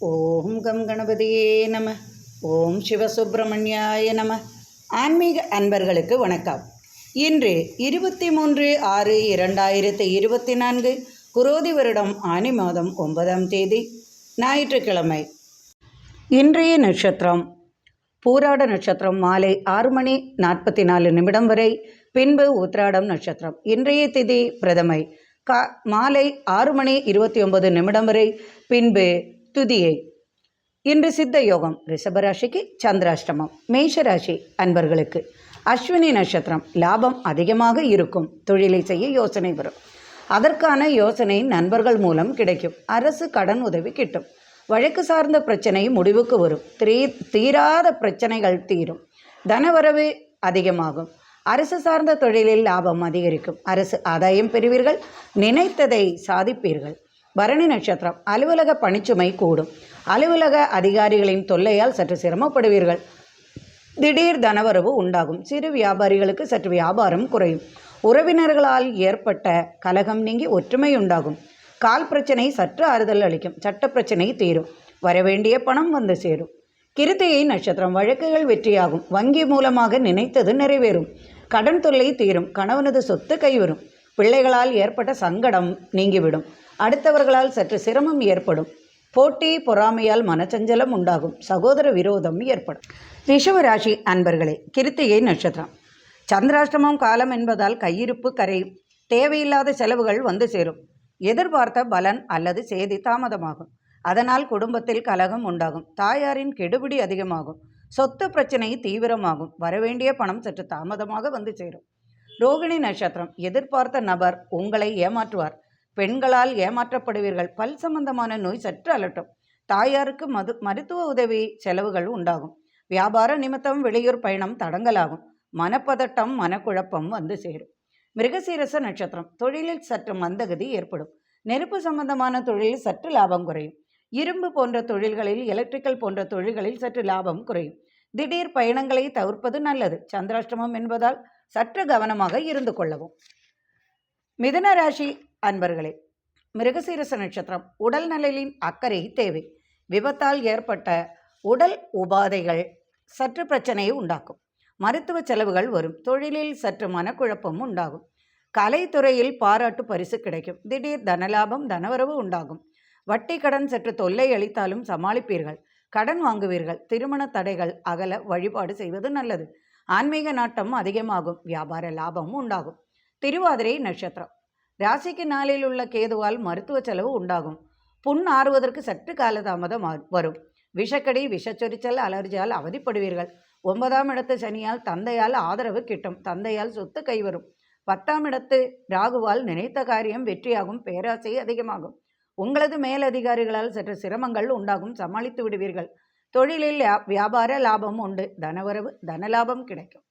ஓம் come கணபதியே நம. ஓம் சிவசுப்பிரமணியாய நம. ஆன்மீக அன்பர்களுக்கு வணக்கம். இன்று 23/6/2024 குரோதி வருடம் ஆனி மாதம் 9ஆம் தேதி ஞாயிற்றுக்கிழமை. இன்றைய நட்சத்திரம் பூராட நட்சத்திரம் மாலை 6:44 வரை, பின்பு உத்திராடம் நட்சத்திரம். இன்றைய திதி பிரதமை மாலை 6:29 வரை, பின்பு துதியை. இன்று சித்த யோகம். ரிஷபராசிக்கு சந்திராஷ்டமம். மேஷராசி அன்பர்களுக்கு அஸ்வினி நட்சத்திரம். லாபம் அதிகமாக இருக்கும். தொழிலை செய்ய யோசனை வரும். அதற்கான யோசனை நண்பர்கள் மூலம் கிடைக்கும். அரசு கடன் உதவி கிட்டும். வழக்கு சார்ந்த பிரச்சனை முடிவுக்கு வரும். தீராத பிரச்சனைகள் தீரும். தனவரவு அதிகமாகும். அரசு சார்ந்த தொழிலில் லாபம் அதிகரிக்கும். அரசு ஆதாயம் பெறுவீர்கள். நினைத்ததை சாதிப்பீர்கள். பரணி நட்சத்திரம். அலுவலக பணிச்சுமை கூடும். அலுவலக அதிகாரிகளின் தொல்லையால் சற்று சிரமப்படுவீர்கள். திடீர் தனவரவு உண்டாகும். சிறு வியாபாரிகளுக்கு சற்று வியாபாரம் குறையும். உறவினர்களால் ஏற்பட்ட கலகம் நீங்கி ஒற்றுமை உண்டாகும். கால் பிரச்சனை சற்று ஆறுதல் அளிக்கும். சட்ட பிரச்சனை தீரும். வரவேண்டிய பணம் வந்து சேரும். கிருத்திகை நட்சத்திரம். வழக்குகள் வெற்றியாகும். வங்கி மூலமாக நினைத்தது நிறைவேறும். கடன் தொல்லை தீரும். கணவனது சொத்து கைவரும். பிள்ளைகளால் ஏற்பட்ட சங்கடம் நீங்கிவிடும். அடுத்தவர்களால் சற்று சிரமம் ஏற்படும். போட்டி பொறாமையால் மனச்சஞ்சலம் உண்டாகும். சகோதர விரோதம் ஏற்படும். ரிஷபராசி அன்பர்களே, கிருத்திகை நட்சத்திரம். சந்திராஷ்டமம் காலம் என்பதால் கையிருப்பு கரையும். தேவையில்லாத செலவுகள் வந்து சேரும். எதிர்பார்த்த பலன் அல்லது செய்தி தாமதமாகும். அதனால் குடும்பத்தில் கலகம் உண்டாகும். தாயாரின் கெடுபிடி அதிகமாகும். சொத்து பிரச்சனை தீவிரமாகும். வரவேண்டிய பணம் சற்று தாமதமாக வந்து சேரும். ரோகிணி நட்சத்திரம். எதிர்பார்த்த நபர் உங்களை ஏமாற்றுவார். பெண்களால் ஏமாற்றப்படுவீர்கள். பல் சம்பந்தமான நோய் சற்று அலட்டும். தாயாருக்கு மருத்துவ உதவி செலவுகள் உண்டாகும். வியாபார நிமித்தம் வெளியூர் பயணம் தடங்கலாகும். மனப்பதட்டம் மனக்குழப்பம் வந்து சேரும். மிருகசீரச நட்சத்திரம். தொழிலில் சற்று மந்தகதி ஏற்படும். நெருப்பு சம்பந்தமான தொழிலில் சற்று லாபம் குறையும். இரும்பு போன்ற தொழில்களில், எலக்ட்ரிக்கல் போன்ற தொழில்களில் சற்று லாபம் குறையும். திடீர் பயணங்களை தவிர்ப்பது நல்லது. சந்திராஷ்டமம் என்பதால் சற்று கவனமாக இருந்து கொள்ளவும். மிதுன ராசி அன்பர்களே, மிருகசீரச நட்சத்திரம். உடல் நலனின் அக்கறை தேவை. விபத்தால் ஏற்பட்ட உடல் உபாதைகள் சற்று பிரச்சனையை உண்டாக்கும். மருத்துவ செலவுகள் வரும். தொழிலில் சற்று மனக்குழப்பம் உண்டாகும். கலைத்துறையில் பாராட்டு பரிசு கிடைக்கும். திடீர் தனலாபம் தனவரவு உண்டாகும். வட்டி கடன் சற்று தொல்லை அளித்தாலும் சமாளிப்பீர்கள். கடன் வாங்குவீர்கள். திருமண தடைகள் அகல வழிபாடு செய்வது நல்லது. ஆன்மீக நாட்டம் அதிகமாகும். வியாபார லாபம் உண்டாகும். திருவாதிரை நட்சத்திரம். ராசிக்கு நாளில் உள்ள கேதுவால் மருத்துவ செலவு உண்டாகும். புண் ஆறுவதற்கு சற்று காலதாமதம் வரும். விஷக்கடி, விஷச்சொரிச்சல், அலர்ஜியால் அவதிப்படுவீர்கள். 9ஆம் இடத்து சனியால் தந்தையால் ஆதரவு கிட்டும். தந்தையால் சொத்து கைவரும். 10ஆம் இடத்து ராகுவால் நினைத்த காரியம் வெற்றியாகும். பேராசை அதிகமாகும். உங்களது மேலதிகாரிகளால் சற்று சிரமங்கள் உண்டாகும். சமாளித்து விடுவீர்கள். தொழிலில் வியாபார லாபம் உண்டு. தனவரவு தனலாபம் கிடைக்கும்.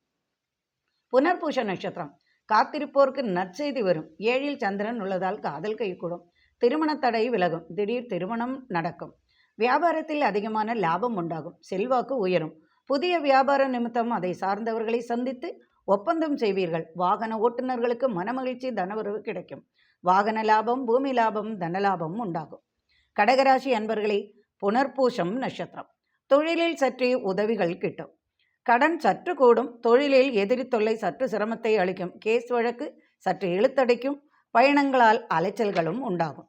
புனர்பூஷ நட்சத்திரம். காத்திருப்போருக்கு நற்செய்தி வரும். 7இல் சந்திரன் உள்ளதால் காதல் கைகூடும். திருமண தடை விலகும். திடீர் திருமணம் நடக்கும். வியாபாரத்தில் அதிகமான லாபம் உண்டாகும். செல்வாக்கு உயரும். புதிய வியாபார நிமித்தம் அதை சார்ந்தவர்களை சந்தித்து ஒப்பந்தம் செய்வீர்கள். வாகன ஓட்டுநர்களுக்கு மனமகிழ்ச்சி தனவரவு கிடைக்கும். வாகன லாபம், பூமி லாபம், தனலாபம் உண்டாகும். கடகராசி அன்பர்களே, புனர்பூஷம் நட்சத்திரம். தொழிலில் சற்றே உதவிகள் கிட்டும். கடன் சற்று கூடும். தொழிலில் எதிரி தொல்லை சற்று சிரமத்தை அளிக்கும். கேஸ் வழக்கு சற்று இழுத்தடைக்கும். பயணங்களால் அலைச்சல்களும் உண்டாகும்.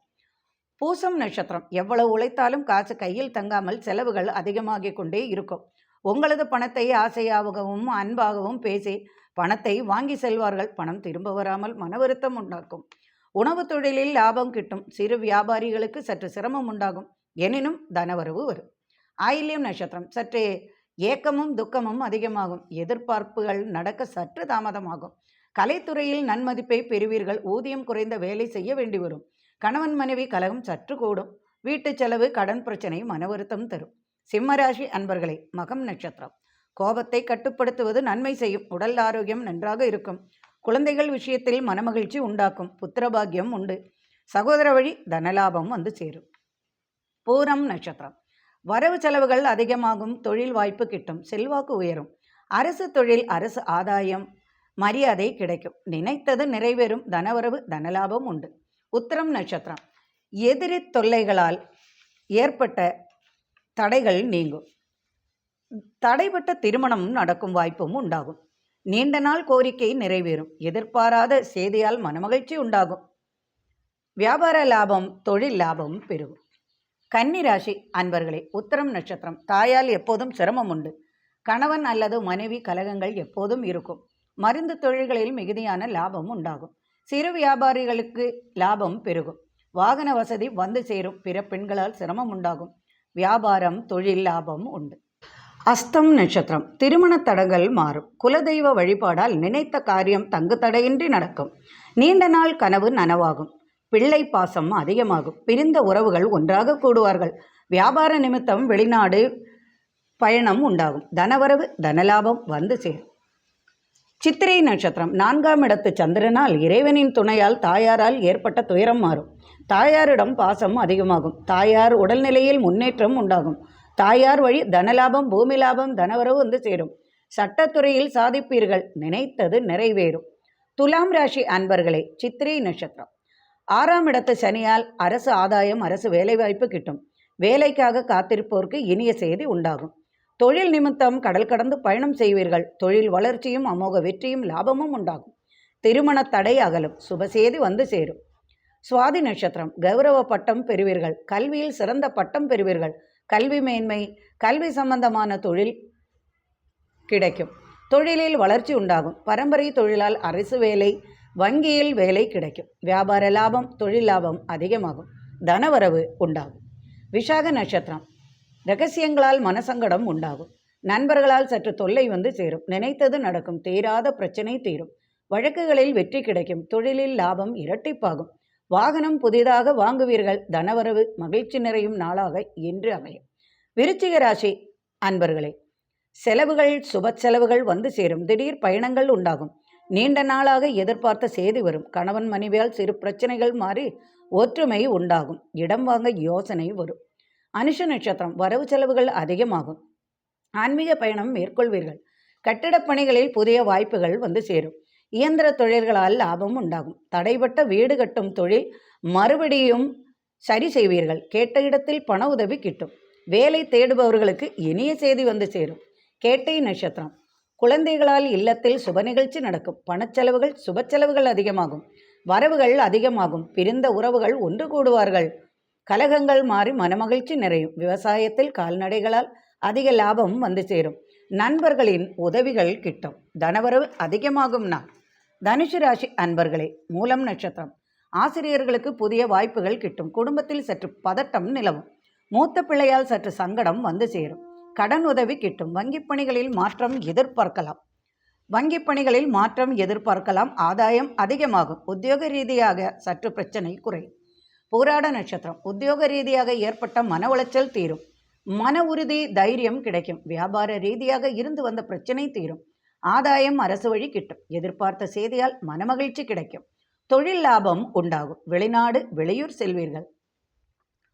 பூசம் நட்சத்திரம். எவ்வளவு உழைத்தாலும் காசு கையில் தங்காமல் செலவுகள் அதிகமாகிக் கொண்டே இருக்கும். உங்களது பணத்தை ஆசையாகவும் அன்பாகவும் பேசி பணத்தை வாங்கி செல்வார்கள். பணம் திரும்ப வராமல் மன வருத்தம் உண்டாக்கும். உணவு தொழிலில் லாபம் கிட்டும். சிறு வியாபாரிகளுக்கு சற்று சிரமம் உண்டாகும். எனினும் தனவரவு வரும். ஆயில்யம் நட்சத்திரம். சற்றே ஏக்கமும் துக்கமும் அதிகமாகும். எதிர்பார்ப்புகள் நடக்க சற்று தாமதமாகும். கலைத்துறையில் நன்மதிப்பை பெறுவீர்கள். ஊதியம் குறைந்த வேலை செய்ய வேண்டி வரும். கணவன் மனைவி கலகம் சற்று கூடும். வீட்டு செலவு, கடன் பிரச்சனை மன வருத்தம் தரும். சிம்மராசி அன்பர்களே, மகம் நட்சத்திரம். கோபத்தை கட்டுப்படுத்துவது நன்மை செய்யும். உடல் ஆரோக்கியம் நன்றாக இருக்கும். குழந்தைகள் விஷயத்தில் மனமகிழ்ச்சி உண்டாக்கும். புத்திரபாகியம் உண்டு. சகோதர வழி தனலாபம் வந்து சேரும். பூரம் நட்சத்திரம். வரவு செலவுகள் அதிகமாகும். தொழில் வாய்ப்பு கிட்டும். செல்வாக்கு உயரும். அரசு தொழில், அரசு ஆதாயம், மரியாதை கிடைக்கும். நினைத்தது நிறைவேறும். தனவரவு தனலாபம் உண்டு. உத்திரம் நட்சத்திரம். எதிரி தொல்லைகளால் ஏற்பட்ட தடைகள் நீங்கும். தடைப்பட்ட திருமணம் நடக்கும் வாய்ப்பும் உண்டாகும். நீண்ட நாள் கோரிக்கை நிறைவேறும். எதிர்பாராத செய்தியால் மனமகிழ்ச்சி உண்டாகும். வியாபார லாபம், தொழில் லாபம் பெருகும். கன்னி ராசி அன்பர்களே, உத்திரம் நட்சத்திரம். தாயால் எப்போதும் சிரமம் உண்டு. கணவன் அல்லது மனைவி கலகங்கள் எப்போதும் இருக்கும். மருந்து தொழில்களில் மிகுதியான லாபம் உண்டாகும். சிறு வியாபாரிகளுக்கு லாபம் பெருகும். வாகன வசதி வந்து சேரும். பிற பெண்களால் சிரமம் உண்டாகும். வியாபாரம், தொழில் லாபம் உண்டு. அஸ்தம் நட்சத்திரம். திருமண தடங்கள் மாறும். குலதெய்வ வழிபாடால் நினைத்த காரியம் தங்கு தடையின்றி நடக்கும். நீண்ட நாள் கனவு நனவாகும். பிள்ளை பாசம் அதிகமாகும். பிரிந்த உறவுகள் ஒன்றாக கூடுவார்கள். வியாபார நிமித்தம் வெளிநாடு பயணம் உண்டாகும். தனவரவு, தனலாபம் வந்து சேரும். சித்திரை நட்சத்திரம். 4ஆம் இடத்து சந்திரனால் இறைவனின் துணையால் தாயாரால் ஏற்பட்ட துயரம் மாறும். தாயாரிடம் பாசம் அதிகமாகும். தாயார் உடல்நிலையில் முன்னேற்றம் உண்டாகும். தாயார் வழி தனலாபம், பூமி லாபம், தனவரவு வந்து சேரும். சட்டத்துறையில் சாதிப்பீர்கள். நினைத்தது நிறைவேறும். துலாம் ராசி அன்பர்களே, சித்திரை நட்சத்திரம். 6ஆம் இடத்து சனியால் அரசு ஆதாயம், அரசு வேலைவாய்ப்பு கிட்டும். வேலைக்காக காத்திருப்போருக்கு இனிய செய்தி உண்டாகும். தொழில் நிமித்தம் கடல் கடந்து பயணம் செய்வீர்கள். தொழில் வளர்ச்சியும் அமோக வெற்றியும் லாபமும் உண்டாகும். திருமண தடை அகலும். சுபசேதி வந்து சேரும். சுவாதி நட்சத்திரம். கௌரவ பட்டம் பெறுவீர்கள். கல்வியில் சிறந்த பட்டம் பெறுவீர்கள். கல்வி மேன்மை, கல்வி சம்பந்தமான தொழில் கிடைக்கும். தொழிலில் வளர்ச்சி உண்டாகும். பரம்பரை தொழிலால் அரசு வேலை, வங்கியில் வேலை கிடைக்கும். வியாபார லாபம், தொழில் லாபம் அதிகமாகும். தனவரவு உண்டாகும். விஷாக நட்சத்திரம். இரகசியங்களால் மனசங்கடம் உண்டாகும். நண்பர்களால் சற்று தொல்லை வந்து சேரும். நினைத்தது நடக்கும். தீராத பிரச்சனை தீரும். வழக்குகளில் வெற்றி கிடைக்கும். தொழிலில் லாபம் இரட்டிப்பாகும். வாகனம் புதிதாக வாங்குவீர்கள். தனவரவு மகிழ்ச்சி நிறையும் நாளாக இன்று அமையும். விருச்சிக ராசி அன்பர்களே, செலவுகள், சுப செலவுகள் வந்து சேரும். திடீர் பயணங்கள் உண்டாகும். நீண்ட நாளாக எதிர்பார்த்த செய்தி வரும். கணவன் மனைவியால் சிறு பிரச்சனைகள் மாறி ஒற்றுமை உண்டாகும். இடம் வாங்க யோசனை வரும். அனுஷ நட்சத்திரம். வரவு செலவுகள் அதிகமாகும். ஆன்மீக பயணம் மேற்கொள்வீர்கள். கட்டிடப் பணிகளில் புதிய வாய்ப்புகள் வந்து சேரும். இயந்திர தொழில்களால் லாபம் உண்டாகும். தடைப்பட்ட வீடு கட்டும் தொழில் மறுபடியும் சரி செய்வீர்கள். கேட்ட இடத்தில் பண உதவி கிட்டும். வேலை தேடுபவர்களுக்கு இனிய செய்தி வந்து சேரும். கேட்டை நட்சத்திரம். குழந்தைகளால் இல்லத்தில் சுப நிகழ்ச்சி நடக்கும். பணச்செலவுகள், சுப செலவுகள் அதிகமாகும். வரவுகள் அதிகமாகும். பிரிந்த உறவுகள் ஒன்று கூடுவார்கள். கலகங்கள் மாறி மனமகிழ்ச்சி நிறையும். விவசாயத்தில் கால்நடைகளால் அதிக லாபம் வந்து சேரும். நண்பர்களின் உதவிகள் கிட்டும். தனவரவு அதிகமாகும் நாள். தனுசு ராசி அன்பர்களே, மூலம் நட்சத்திரம். ஆசிரியர்களுக்கு புதிய வாய்ப்புகள் கிட்டும். குடும்பத்தில் சற்று பதட்டம் நிலவும். மூத்த பிள்ளையால் சற்று சங்கடம் வந்து சேரும். கடன் உதவி கிட்டும். வங்கிப் பணிகளில் மாற்றம் எதிர்பார்க்கலாம். ஆதாயம் அதிகமாகும். உத்தியோக ரீதியாக சற்று பிரச்சனை குறையும். பூராட நட்சத்திரம். உத்தியோக ரீதியாக ஏற்பட்ட மன உளைச்சல் தீரும். மன உறுதி, தைரியம் கிடைக்கும். வியாபார ரீதியாக இருந்து வந்த பிரச்சனை தீரும். ஆதாயம் அரசு வழி கிட்டும். எதிர்பார்த்த செய்தியால் மனமகிழ்ச்சி கிடைக்கும். தொழில் லாபம் உண்டாகும். வெளிநாடு, வெளியூர் செல்வீர்கள்.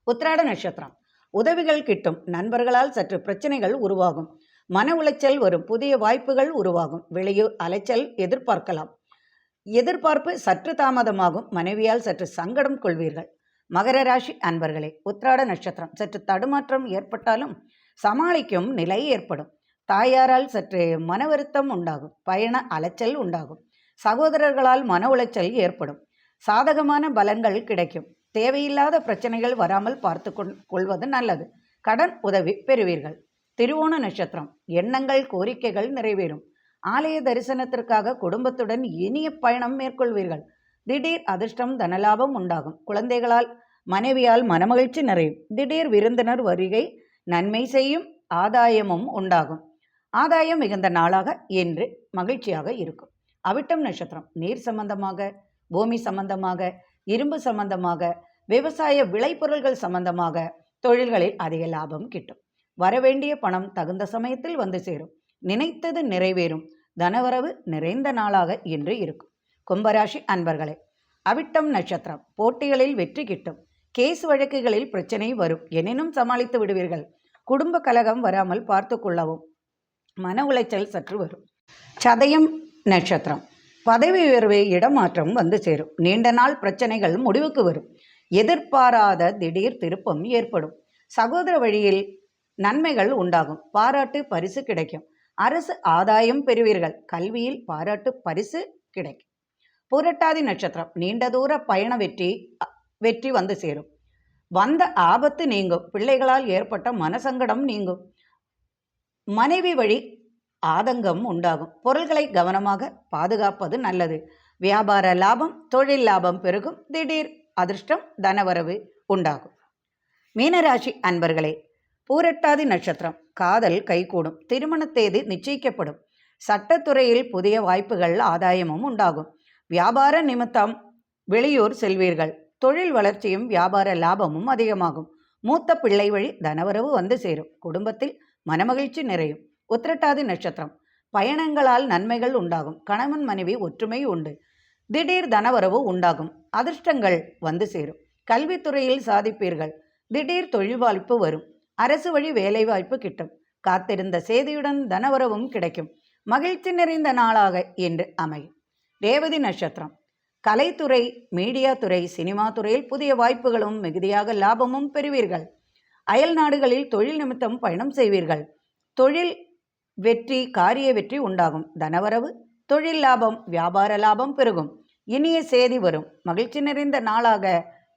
உத்திராட நட்சத்திரம். உதவிகள் கிட்டும். நண்பர்களால் சற்று பிரச்சனைகள் உருவாகும். மன உளைச்சல் வரும். புதிய வாய்ப்புகள் உருவாகும். வெளியூர் அலைச்சல் எதிர்பார்க்கலாம். எதிர்பார்ப்பு சற்று தாமதமாகும். மனைவியால் சற்று சங்கடம் கொள்வீர்கள். மகர ராசி அன்பர்களே, உத்திராட நட்சத்திரம். சற்று தடுமாற்றம் ஏற்பட்டாலும் சமாளிக்கும் நிலை ஏற்படும். தாயாரால் சற்று மன வருத்தம் உண்டாகும். பயண அலைச்சல் உண்டாகும். சகோதரர்களால் மன உளைச்சல் ஏற்படும். சாதகமான பலன்கள் கிடைக்கும். தேவையில்லாத பிரச்சனைகள் வராமல் பார்த்து கொள்வது நல்லது. கடன் உதவி பெறுவீர்கள். திருவோண நட்சத்திரம். எண்ணங்கள், கோரிக்கைகள் நிறைவேறும். ஆலய தரிசனத்திற்காக குடும்பத்துடன் இனிய பயணம் மேற்கொள்வீர்கள். திடீர் அதிர்ஷ்டம், தனலாபம் உண்டாகும். குழந்தைகளால், மனைவியால் மனமகிழ்ச்சி நிறையும். திடீர் விருந்தினர் வருகை நன்மை செய்யும். ஆதாயமும் உண்டாகும். ஆதாயம் மிகுந்த நாளாக இன்று மகிழ்ச்சியாக இருக்கும். அவிட்டம் நட்சத்திரம். நீர் சம்பந்தமாக, பூமி சம்பந்தமாக, இரும்பு சம்பந்தமாக, விவசாய விளைபொருள்கள் சம்பந்தமாக தொழில்களில் அதிக லாபம் கிட்டும். வரவேண்டிய பணம் தகுந்த சமயத்தில் வந்து சேரும். நினைத்தது நிறைவேறும். தனவரவு நிறைந்த நாளாக இன்று இருக்கும். கும்பராசி அன்பர்களே, அவிட்டம் நட்சத்திரம். போட்டிகளில் வெற்றி கிட்டும். கேஸ் வழக்குகளில் பிரச்சனை வரும். எனினும் சமாளித்து விடுவீர்கள். குடும்ப கலகம் வராமல் பார்த்து கொள்ளவும். மன உளைச்சல் சற்று வரும். சதயம் நட்சத்திரம். பதவி உயர்வு, இடமாற்றம் வந்து சேரும். நீண்ட நாள் பிரச்சனைகள் முடிவுக்கு வரும். எதிர்பாராத திடீர் திருப்பம் ஏற்படும். சகோதர வழியில் நன்மைகள் உண்டாகும். பாராட்டு பரிசு கிடைக்கும். அரசு ஆதாயம் பெறுவீர்கள். கல்வியில் பாராட்டு பரிசு கிடைக்கும். புரட்டாதி நட்சத்திரம் நீண்ட தூர பயண வெற்றி வந்து சேரும். வந்த ஆபத்து நீங்கும். பிள்ளைகளால் ஏற்பட்ட மனசங்கடம் நீங்கும். மனைவி வழி ஆதங்கம் உண்டாகும். பொருள்களை கவனமாக பாதுகாப்பது நல்லது. வியாபார லாபம், தொழில் லாபம் பெருகும். திடீர் அதிர்ஷ்டம், தனவரவு உண்டாகும். மீனராசி அன்பர்களே, பூரட்டாதி நட்சத்திரம் காதல் கைகூடும். திருமண தேதி நிச்சயிக்கப்படும். சட்டத்துறையில் புதிய வாய்ப்புகள், ஆதாயமும் உண்டாகும். வியாபார நிமித்தம் வெளியூர் செல்வீர்கள். தொழில் வளர்ச்சியும் வியாபார லாபமும் அதிகமாகும். மூத்த பிள்ளை வழி தனவரவு வந்து சேரும். குடும்பத்தில் மனமகிழ்ச்சி நிறையும். உத்திரட்டாதி நட்சத்திரம் பயணங்களால் நன்மைகள் உண்டாகும். கணவன் மனைவி ஒற்றுமை உண்டு. திடீர் தனவரவு உண்டாகும். அதிர்ஷ்டங்கள் வந்து சேரும். கல்வித்துறையில் சாதிப்பீர்கள். திடீர் தொழில் வாய்ப்பு வரும். அரசு வழி வேலை வாய்ப்பு கிட்டும். காத்திருந்த செய்தியுடன் தனவரவும் கிடைக்கும். மகிழ்ச்சி நிறைந்த நாளாக இன்று அமையும். ரேவதி நட்சத்திரம் கலைத்துறை, மீடியா துறை, சினிமா துறையில் புதிய வாய்ப்புகளும் மிகுதியாக லாபமும் பெறுவீர்கள். அயல் நாடுகளில் தொழில் நிமித்தம் பயணம் செய்வீர்கள். தொழில் வெற்றி, காரிய வெற்றி உண்டாகும். தனவரவு, தொழில் லாபம், வியாபார லாபம் பெருகும். இனிய செய்தி வரும். மகிழ்ச்சி நிறைந்த நாளாக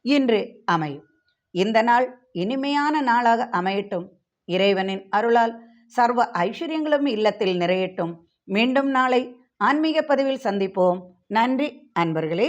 இன்று அமையும். இந்த நாள் இனிமையான நாளாக அமையட்டும். இறைவனின் அருளால் சர்வ ஐஸ்வர்யங்களும் இல்லத்தில் நிறையட்டும். மீண்டும் நாளை ஆன்மீக பதிவில் சந்திப்போம். நன்றி அன்பர்களே.